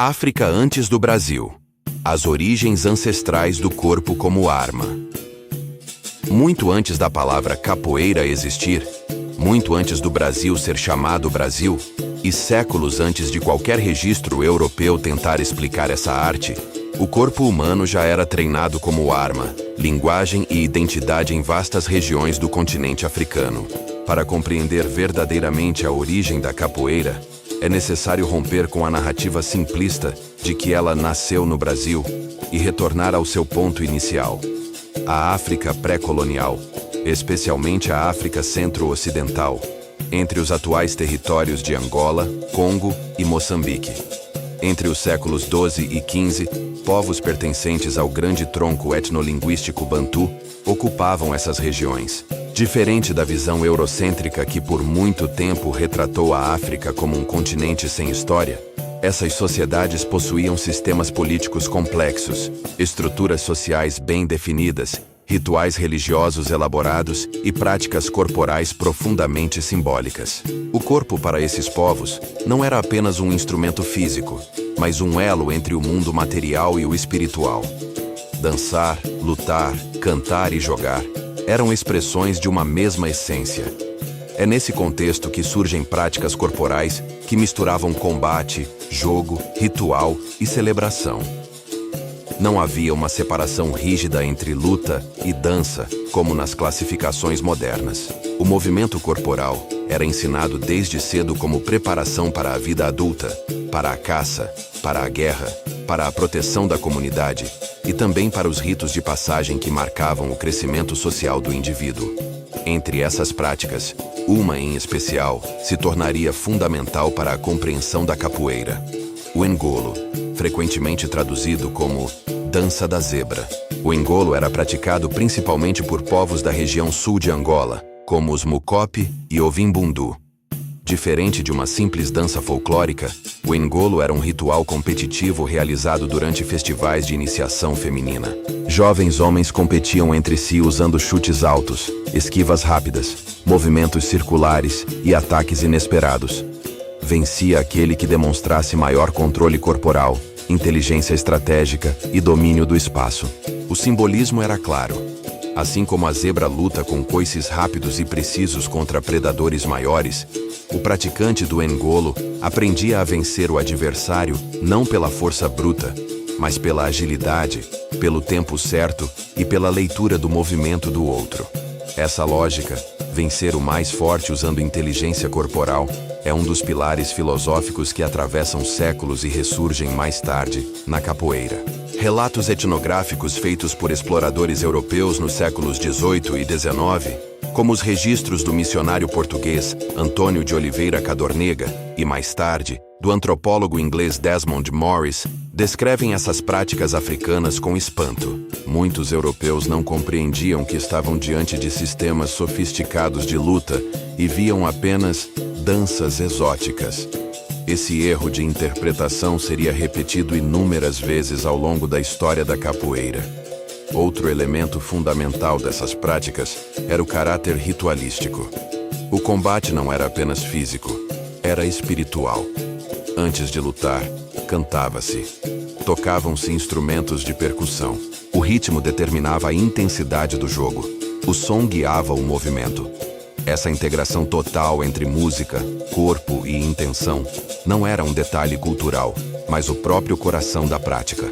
África antes do Brasil. As origens ancestrais do corpo como arma. Muito antes da palavra capoeira existir, muito antes do Brasil ser chamado Brasil, e séculos antes de qualquer registro europeu tentar explicar essa arte, o corpo humano já era treinado como arma, linguagem e identidade em vastas regiões do continente africano. Para compreender verdadeiramente a origem da capoeira, é necessário romper com a narrativa simplista de que ela nasceu no Brasil e retornar ao seu ponto inicial. A África pré-colonial, especialmente a África centro-ocidental, entre os atuais territórios de Angola, Congo e Moçambique. Entre os séculos XII e XV, povos pertencentes ao grande tronco etnolinguístico bantu ocupavam essas regiões. Diferente da visão eurocêntrica que por muito tempo retratou a África como um continente sem história, essas sociedades possuíam sistemas políticos complexos, estruturas sociais bem definidas, rituais religiosos elaborados e práticas corporais profundamente simbólicas. O corpo para esses povos não era apenas um instrumento físico, mas um elo entre o mundo material e o espiritual. Dançar, lutar, cantar e jogar eram expressões de uma mesma essência. É nesse contexto que surgem práticas corporais que misturavam combate, jogo, ritual e celebração. Não havia uma separação rígida entre luta e dança, como nas classificações modernas. O movimento corporal era ensinado desde cedo como preparação para a vida adulta, para a caça, para a guerra, para a proteção da comunidade e também para os ritos de passagem que marcavam o crescimento social do indivíduo. Entre essas práticas, uma em especial se tornaria fundamental para a compreensão da capoeira: o engolo, frequentemente traduzido como dança da zebra. O engolo era praticado principalmente por povos da região sul de Angola, como os Mucopi e Ovimbundu. Diferente de uma simples dança folclórica, o engolo era um ritual competitivo realizado durante festivais de iniciação feminina. Jovens homens competiam entre si usando chutes altos, esquivas rápidas, movimentos circulares e ataques inesperados. Vencia aquele que demonstrasse maior controle corporal, inteligência estratégica e domínio do espaço. O simbolismo era claro. Assim como a zebra luta com coices rápidos e precisos contra predadores maiores, o praticante do engolo aprendia a vencer o adversário não pela força bruta, mas pela agilidade, pelo tempo certo e pela leitura do movimento do outro. Essa lógica, vencer o mais forte usando inteligência corporal, é um dos pilares filosóficos que atravessam séculos e ressurgem mais tarde, na capoeira. Relatos etnográficos feitos por exploradores europeus nos séculos XVIII e XIX, como os registros do missionário português Antônio de Oliveira Cadornega e, mais tarde, do antropólogo inglês Desmond Morris, descrevem essas práticas africanas com espanto. Muitos europeus não compreendiam que estavam diante de sistemas sofisticados de luta e viam apenas danças exóticas. Esse erro de interpretação seria repetido inúmeras vezes ao longo da história da capoeira. Outro elemento fundamental dessas práticas era o caráter ritualístico. O combate não era apenas físico, era espiritual. Antes de lutar, cantava-se. Tocavam-se instrumentos de percussão. O ritmo determinava a intensidade do jogo. O som guiava o movimento. Essa integração total entre música, corpo e intenção não era um detalhe cultural, mas o próprio coração da prática.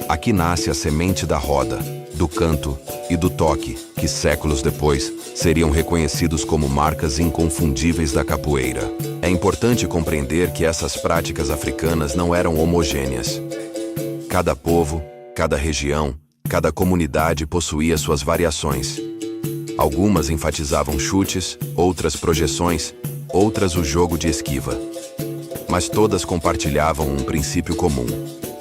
Aqui nasce a semente da roda, do canto e do toque, que séculos depois seriam reconhecidos como marcas inconfundíveis da capoeira. É importante compreender que essas práticas africanas não eram homogêneas. Cada povo, cada região, cada comunidade possuía suas variações. Algumas enfatizavam chutes, outras projeções, outras o jogo de esquiva. Mas todas compartilhavam um princípio comum: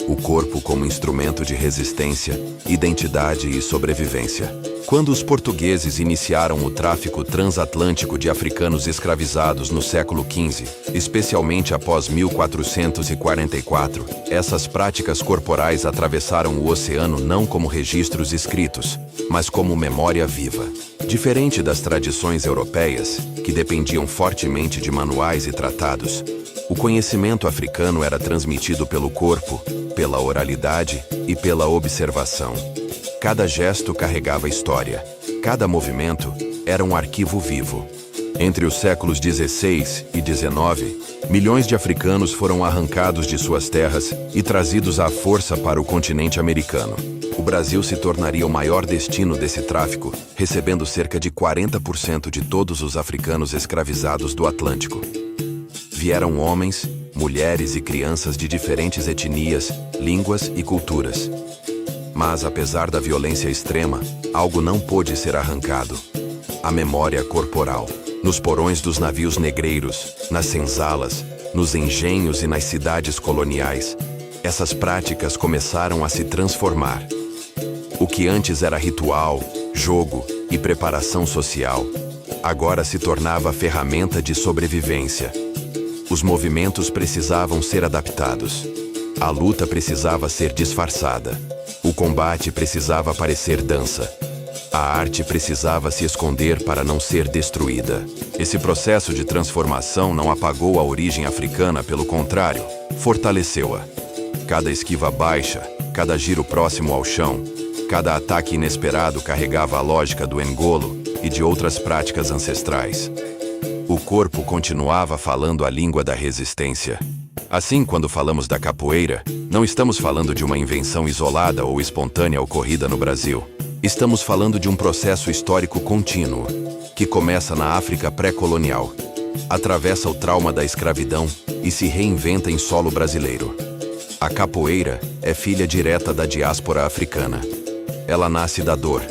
o corpo como instrumento de resistência, identidade e sobrevivência. Quando os portugueses iniciaram o tráfico transatlântico de africanos escravizados no século XV, especialmente após 1444, essas práticas corporais atravessaram o oceano não como registros escritos, mas como memória viva. Diferente das tradições europeias, que dependiam fortemente de manuais e tratados, O conhecimento africano era transmitido pelo corpo, pela oralidade e pela observação. Cada gesto carregava história. Cada movimento era um arquivo vivo. Entre os séculos XVI e XIX, milhões de africanos foram arrancados de suas terras e trazidos à força para o continente americano. O Brasil se tornaria o maior destino desse tráfico, recebendo cerca de 40% de todos os africanos escravizados do Atlântico. Vieram homens, mulheres e crianças de diferentes etnias, línguas e culturas. Mas, apesar da violência extrema, algo não pôde ser arrancado: a memória corporal. Nos porões dos navios negreiros, nas senzalas, nos engenhos e nas cidades coloniais, essas práticas começaram a se transformar. O que antes era ritual, jogo e preparação social, agora se tornava ferramenta de sobrevivência. Os movimentos precisavam ser adaptados. A luta precisava ser disfarçada. O combate precisava parecer dança. A arte precisava se esconder para não ser destruída. Esse processo de transformação não apagou a origem africana, pelo contrário, fortaleceu-a. Cada esquiva baixa, cada giro próximo ao chão, cada ataque inesperado carregava a lógica do engolo e de outras práticas ancestrais. O corpo continuava falando a língua da resistência. Assim, quando falamos da capoeira, não estamos falando de uma invenção isolada ou espontânea ocorrida no Brasil. Estamos falando de um processo histórico contínuo, que começa na África pré-colonial, atravessa o trauma da escravidão e se reinventa em solo brasileiro. A capoeira é filha direta da diáspora africana. Ela nasce da dor,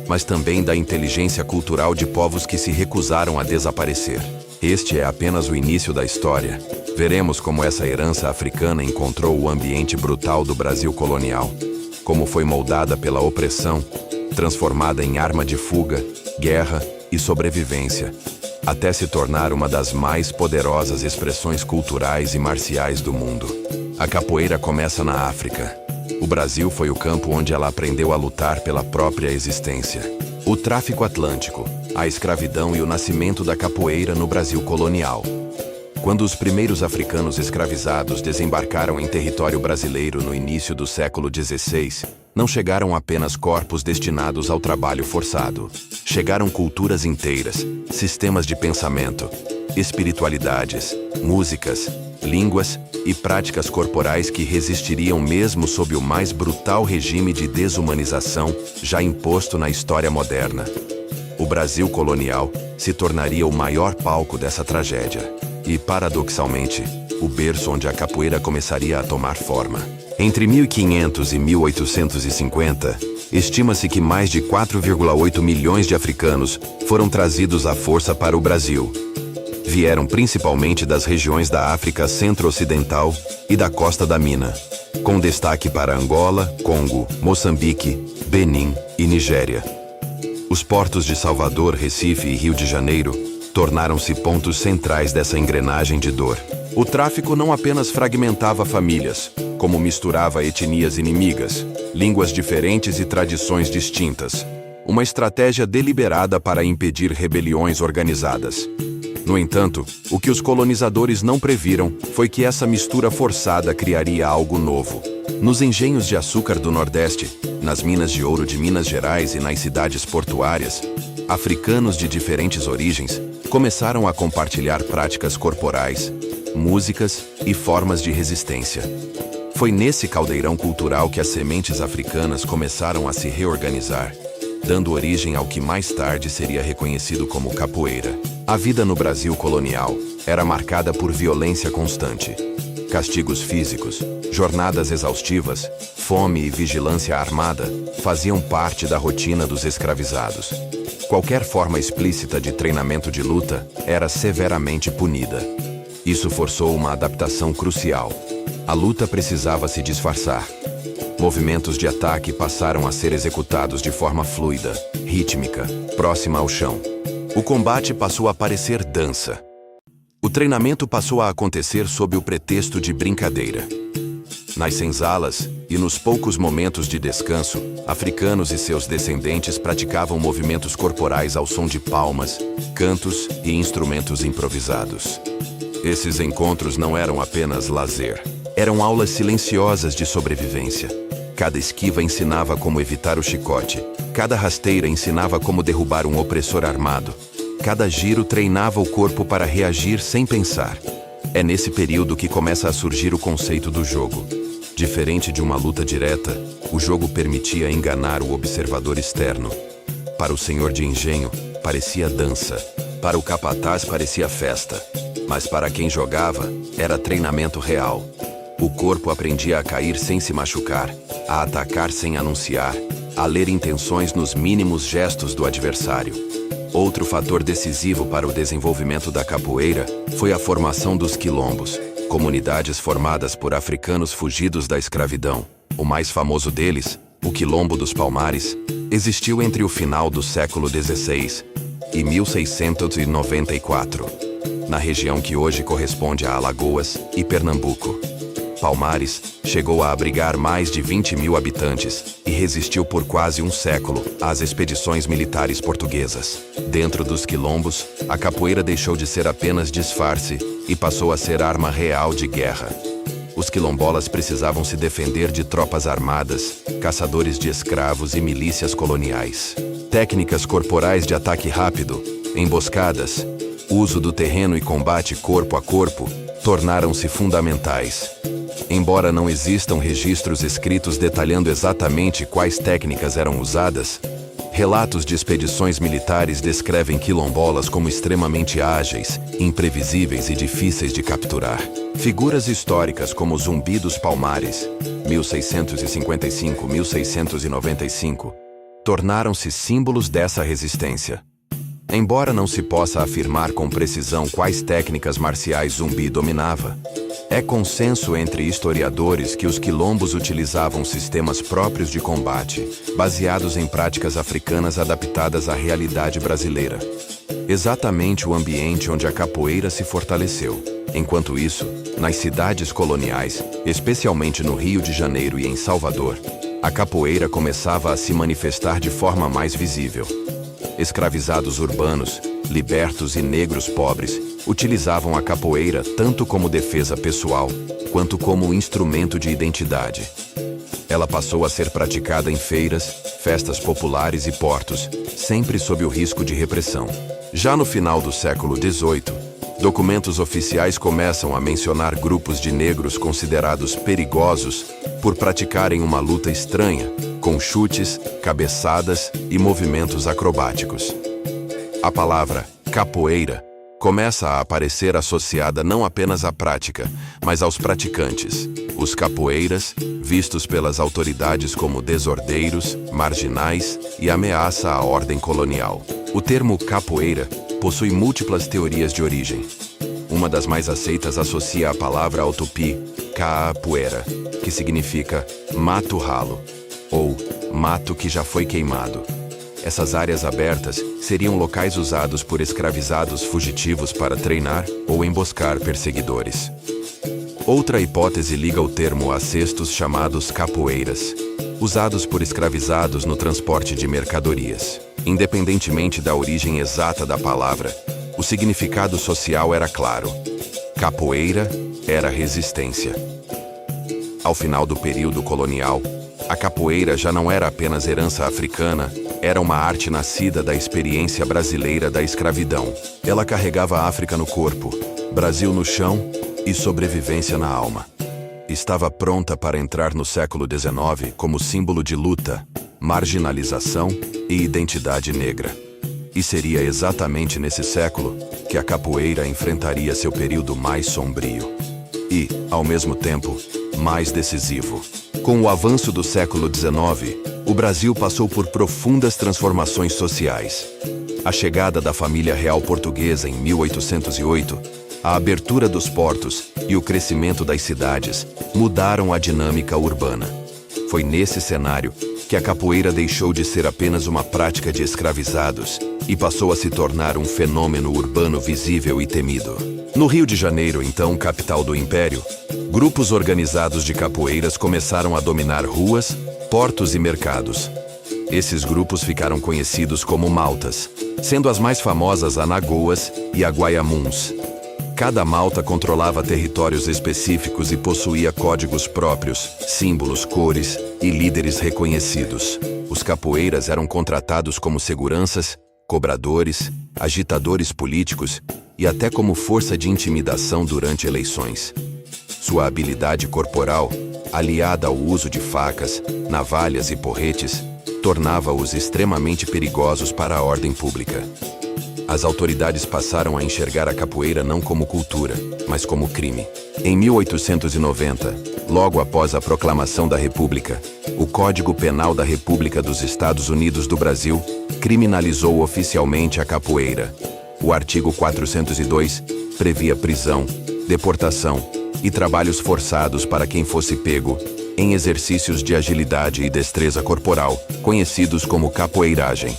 mas também da inteligência cultural de povos que se recusaram a desaparecer. Este é apenas o início da história. Veremos como essa herança africana encontrou o ambiente brutal do Brasil colonial, como foi moldada pela opressão, transformada em arma de fuga, guerra e sobrevivência, até se tornar uma das mais poderosas expressões culturais e marciais do mundo. A capoeira começa na África. O Brasil foi o campo onde ela aprendeu a lutar pela própria existência. O tráfico atlântico, a escravidão e o nascimento da capoeira no Brasil colonial. Quando os primeiros africanos escravizados desembarcaram em território brasileiro no início do século XVI, não chegaram apenas corpos destinados ao trabalho forçado. Chegaram culturas inteiras, sistemas de pensamento, espiritualidades, músicas, línguas e práticas corporais que resistiriam mesmo sob o mais brutal regime de desumanização já imposto na história moderna. O Brasil colonial se tornaria o maior palco dessa tragédia. E, paradoxalmente, o berço onde a capoeira começaria a tomar forma. Entre 1500 e 1850, estima-se que mais de 4,8 milhões de africanos foram trazidos à força para o Brasil. Vieram principalmente das regiões da África Centro-Ocidental e da Costa da Mina, com destaque para Angola, Congo, Moçambique, Benin e Nigéria. Os portos de Salvador, Recife e Rio de Janeiro tornaram-se pontos centrais dessa engrenagem de dor. O tráfico não apenas fragmentava famílias, como misturava etnias inimigas, línguas diferentes e tradições distintas. Uma estratégia deliberada para impedir rebeliões organizadas. No entanto, o que os colonizadores não previram foi que essa mistura forçada criaria algo novo. Nos engenhos de açúcar do Nordeste, nas minas de ouro de Minas Gerais e nas cidades portuárias, africanos de diferentes origens começaram a compartilhar práticas corporais, músicas e formas de resistência. Foi nesse caldeirão cultural que as sementes africanas começaram a se reorganizar, dando origem ao que mais tarde seria reconhecido como capoeira. A vida no Brasil colonial era marcada por violência constante. Castigos físicos, jornadas exaustivas, fome e vigilância armada faziam parte da rotina dos escravizados. Qualquer forma explícita de treinamento de luta era severamente punida. Isso forçou uma adaptação crucial. A luta precisava se disfarçar. Movimentos de ataque passaram a ser executados de forma fluida, rítmica, próxima ao chão. O combate passou a parecer dança. O treinamento passou a acontecer sob o pretexto de brincadeira. Nas senzalas e nos poucos momentos de descanso, africanos e seus descendentes praticavam movimentos corporais ao som de palmas, cantos e instrumentos improvisados. Esses encontros não eram apenas lazer. Eram aulas silenciosas de sobrevivência. Cada esquiva ensinava como evitar o chicote. Cada rasteira ensinava como derrubar um opressor armado. Cada giro treinava o corpo para reagir sem pensar. É nesse período que começa a surgir o conceito do jogo. Diferente de uma luta direta, o jogo permitia enganar o observador externo. Para o senhor de engenho, parecia dança. Para o capataz, parecia festa. Mas para quem jogava, era treinamento real. O corpo aprendia a cair sem se machucar, a atacar sem anunciar, a ler intenções nos mínimos gestos do adversário. Outro fator decisivo para o desenvolvimento da capoeira foi a formação dos quilombos, comunidades formadas por africanos fugidos da escravidão. O mais famoso deles, o Quilombo dos Palmares, existiu entre o final do século XVI e 1694, na região que hoje corresponde a Alagoas e Pernambuco. Palmares chegou a abrigar mais de 20 mil habitantes e resistiu por quase um século às expedições militares portuguesas. Dentro dos quilombos, a capoeira deixou de ser apenas disfarce e passou a ser arma real de guerra. Os quilombolas precisavam se defender de tropas armadas, caçadores de escravos e milícias coloniais. Técnicas corporais de ataque rápido, emboscadas, uso do terreno e combate corpo a corpo tornaram-se fundamentais. Embora não existam registros escritos detalhando exatamente quais técnicas eram usadas, relatos de expedições militares descrevem quilombolas como extremamente ágeis, imprevisíveis e difíceis de capturar. Figuras históricas como Zumbi dos Palmares, 1655-1695, tornaram-se símbolos dessa resistência. Embora não se possa afirmar com precisão quais técnicas marciais Zumbi dominava, é consenso entre historiadores que os quilombos utilizavam sistemas próprios de combate, baseados em práticas africanas adaptadas à realidade brasileira. Exatamente o ambiente onde a capoeira se fortaleceu. Enquanto isso, nas cidades coloniais, especialmente no Rio de Janeiro e em Salvador, a capoeira começava a se manifestar de forma mais visível. Escravizados urbanos, libertos e negros pobres utilizavam a capoeira tanto como defesa pessoal, quanto como instrumento de identidade. Ela passou a ser praticada em feiras, festas populares e portos, sempre sob o risco de repressão. Já no final do século XVIII, documentos oficiais começam a mencionar grupos de negros considerados perigosos por praticarem uma luta estranha, com chutes, cabeçadas e movimentos acrobáticos. A palavra capoeira começa a aparecer associada não apenas à prática, mas aos praticantes. Os capoeiras, vistos pelas autoridades como desordeiros, marginais e ameaça à ordem colonial. O termo capoeira possui múltiplas teorias de origem. Uma das mais aceitas associa a palavra ao tupi, capoeira, que significa mato ralo, ou mato que já foi queimado. Essas áreas abertas seriam locais usados por escravizados fugitivos para treinar ou emboscar perseguidores. Outra hipótese liga o termo a cestos chamados capoeiras, usados por escravizados no transporte de mercadorias. Independentemente da origem exata da palavra, o significado social era claro. Capoeira era resistência. Ao final do período colonial, a capoeira já não era apenas herança africana, era uma arte nascida da experiência brasileira da escravidão. Ela carregava a África no corpo, Brasil no chão e sobrevivência na alma. Estava pronta para entrar no século XIX como símbolo de luta, marginalização e identidade negra. E seria exatamente nesse século que a capoeira enfrentaria seu período mais sombrio. E, ao mesmo tempo, mais decisivo. Com o avanço do século XIX, o Brasil passou por profundas transformações sociais. A chegada da família real portuguesa em 1808, a abertura dos portos e o crescimento das cidades mudaram a dinâmica urbana. Foi nesse cenário que a capoeira deixou de ser apenas uma prática de escravizados e passou a se tornar um fenômeno urbano visível e temido. No Rio de Janeiro, então capital do Império, grupos organizados de capoeiras começaram a dominar ruas, portos e mercados. Esses grupos ficaram conhecidos como maltas, sendo as mais famosas Anagoas e Aguaiamuns. Cada malta controlava territórios específicos e possuía códigos próprios, símbolos, cores e líderes reconhecidos. Os capoeiras eram contratados como seguranças, cobradores, agitadores políticos e até como força de intimidação durante eleições. Sua habilidade corporal, aliada ao uso de facas, navalhas e porretes, tornava-os extremamente perigosos para a ordem pública. As autoridades passaram a enxergar a capoeira não como cultura, mas como crime. Em 1890, logo após a proclamação da República, o Código Penal da República dos Estados Unidos do Brasil criminalizou oficialmente a capoeira. O artigo 402 previa prisão, deportação e trabalhos forçados para quem fosse pego em exercícios de agilidade e destreza corporal, conhecidos como capoeiragem.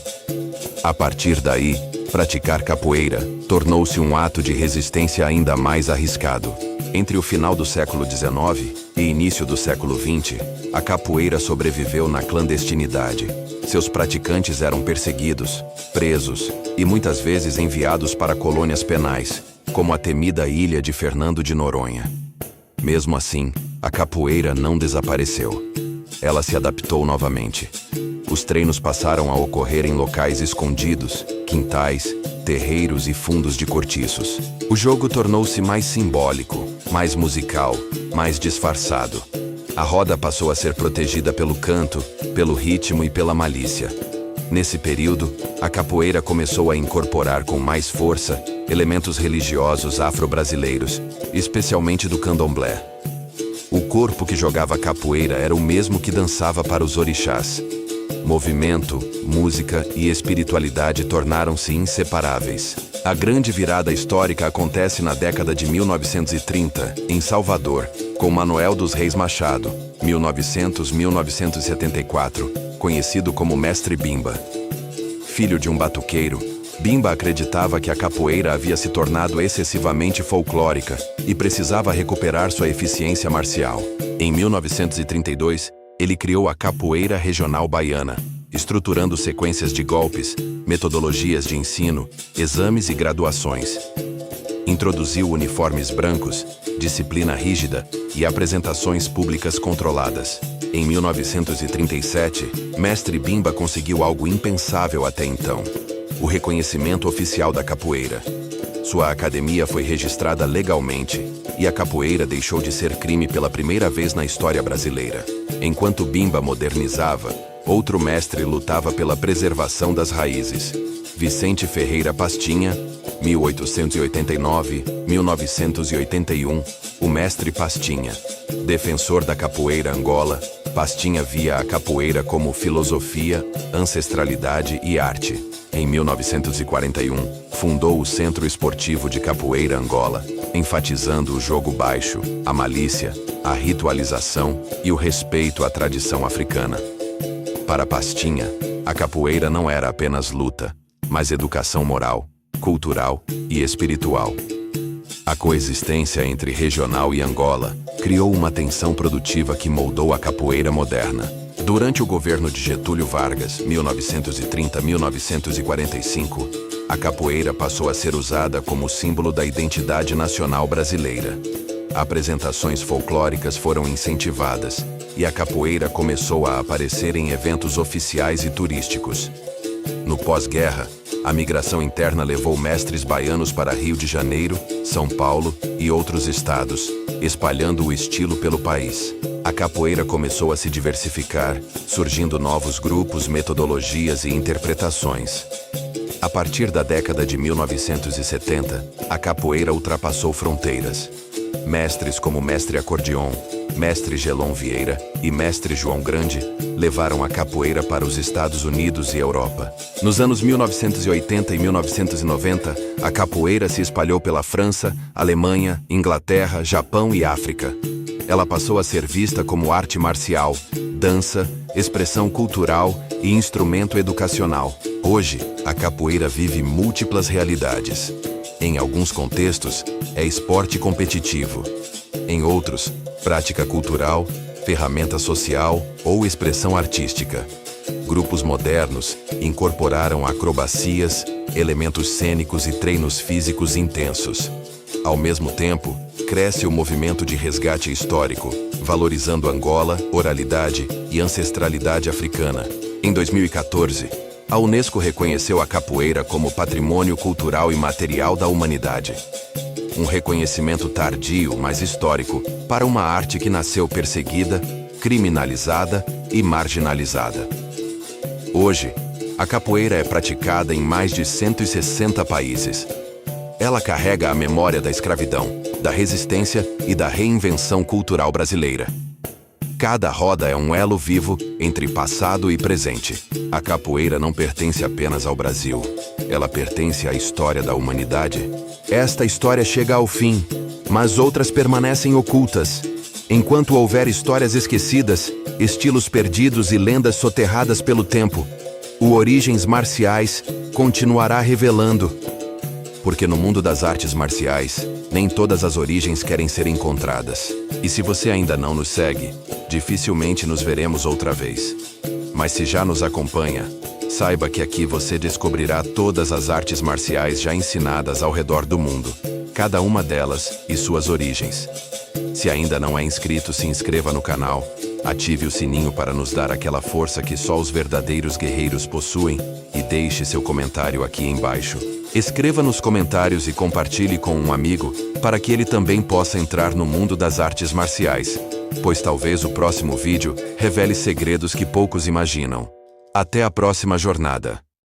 A partir daí, praticar capoeira tornou-se um ato de resistência ainda mais arriscado. Entre o final do século XIX e início do século XX, a capoeira sobreviveu na clandestinidade. Seus praticantes eram perseguidos, presos e muitas vezes enviados para colônias penais, como a temida ilha de Fernando de Noronha. Mesmo assim, a capoeira não desapareceu. Ela se adaptou novamente. Os treinos passaram a ocorrer em locais escondidos, quintais, terreiros e fundos de cortiços. O jogo tornou-se mais simbólico, mais musical, mais disfarçado. A roda passou a ser protegida pelo canto, pelo ritmo e pela malícia. Nesse período, a capoeira começou a incorporar com mais força elementos religiosos afro-brasileiros, especialmente do candomblé. O corpo que jogava capoeira era o mesmo que dançava para os orixás. Movimento, música e espiritualidade tornaram-se inseparáveis. A grande virada histórica acontece na década de 1930, em Salvador, com Manoel dos Reis Machado, 1900-1974, conhecido como Mestre Bimba. Filho de um batuqueiro, Bimba acreditava que a capoeira havia se tornado excessivamente folclórica e precisava recuperar sua eficiência marcial. Em 1932, ele criou a Capoeira Regional Baiana, estruturando sequências de golpes, metodologias de ensino, exames e graduações. Introduziu uniformes brancos, disciplina rígida e apresentações públicas controladas. Em 1937, Mestre Bimba conseguiu algo impensável até então: o reconhecimento oficial da capoeira. Sua academia foi registrada legalmente e a capoeira deixou de ser crime pela primeira vez na história brasileira. Enquanto Bimba modernizava, outro mestre lutava pela preservação das raízes. Vicente Ferreira Pastinha, 1889-1981, o mestre Pastinha. Defensor da capoeira Angola, Pastinha via a capoeira como filosofia, ancestralidade e arte. Em 1941, fundou o Centro Esportivo de Capoeira Angola, enfatizando o jogo baixo, a malícia, a ritualização e o respeito à tradição africana. Para Pastinha, a capoeira não era apenas luta, mas educação moral, cultural e espiritual. A coexistência entre regional e Angola criou uma tensão produtiva que moldou a capoeira moderna. Durante o governo de Getúlio Vargas, 1930-1945, a capoeira passou a ser usada como símbolo da identidade nacional brasileira. Apresentações folclóricas foram incentivadas e a capoeira começou a aparecer em eventos oficiais e turísticos. No pós-guerra, a migração interna levou mestres baianos para Rio de Janeiro, São Paulo e outros estados, espalhando o estilo pelo país. A capoeira começou a se diversificar, surgindo novos grupos, metodologias e interpretações. A partir da década de 1970, a capoeira ultrapassou fronteiras. Mestres como Mestre Acordeon, Mestre Gelon Vieira e Mestre João Grande levaram a capoeira para os Estados Unidos e Europa. Nos anos 1980 e 1990, a capoeira se espalhou pela França, Alemanha, Inglaterra, Japão e África. Ela passou a ser vista como arte marcial, dança, expressão cultural e instrumento educacional. Hoje, a capoeira vive múltiplas realidades. Em alguns contextos, é esporte competitivo. Em outros, prática cultural, ferramenta social ou expressão artística. Grupos modernos incorporaram acrobacias, elementos cênicos e treinos físicos intensos. Ao mesmo tempo, cresce o movimento de resgate histórico, valorizando Angola, oralidade e ancestralidade africana. Em 2014, a Unesco reconheceu a capoeira como Patrimônio Cultural e Material da Humanidade. Um reconhecimento tardio, mas histórico, para uma arte que nasceu perseguida, criminalizada e marginalizada. Hoje, a capoeira é praticada em mais de 160 países. Ela carrega a memória da escravidão, da resistência e da reinvenção cultural brasileira. Cada roda é um elo vivo entre passado e presente. A capoeira não pertence apenas ao Brasil. Ela pertence à história da humanidade. Esta história chega ao fim, mas outras permanecem ocultas. Enquanto houver histórias esquecidas, estilos perdidos e lendas soterradas pelo tempo, o Origens Marciais continuará revelando. Porque no mundo das artes marciais, nem todas as origens querem ser encontradas. E se você ainda não nos segue, dificilmente nos veremos outra vez. Mas se já nos acompanha, saiba que aqui você descobrirá todas as artes marciais já ensinadas ao redor do mundo, cada uma delas e suas origens. Se ainda não é inscrito, se inscreva no canal, ative o sininho para nos dar aquela força que só os verdadeiros guerreiros possuem e deixe seu comentário aqui embaixo. Escreva nos comentários e compartilhe com um amigo para que ele também possa entrar no mundo das artes marciais, pois talvez o próximo vídeo revele segredos que poucos imaginam. Até a próxima jornada!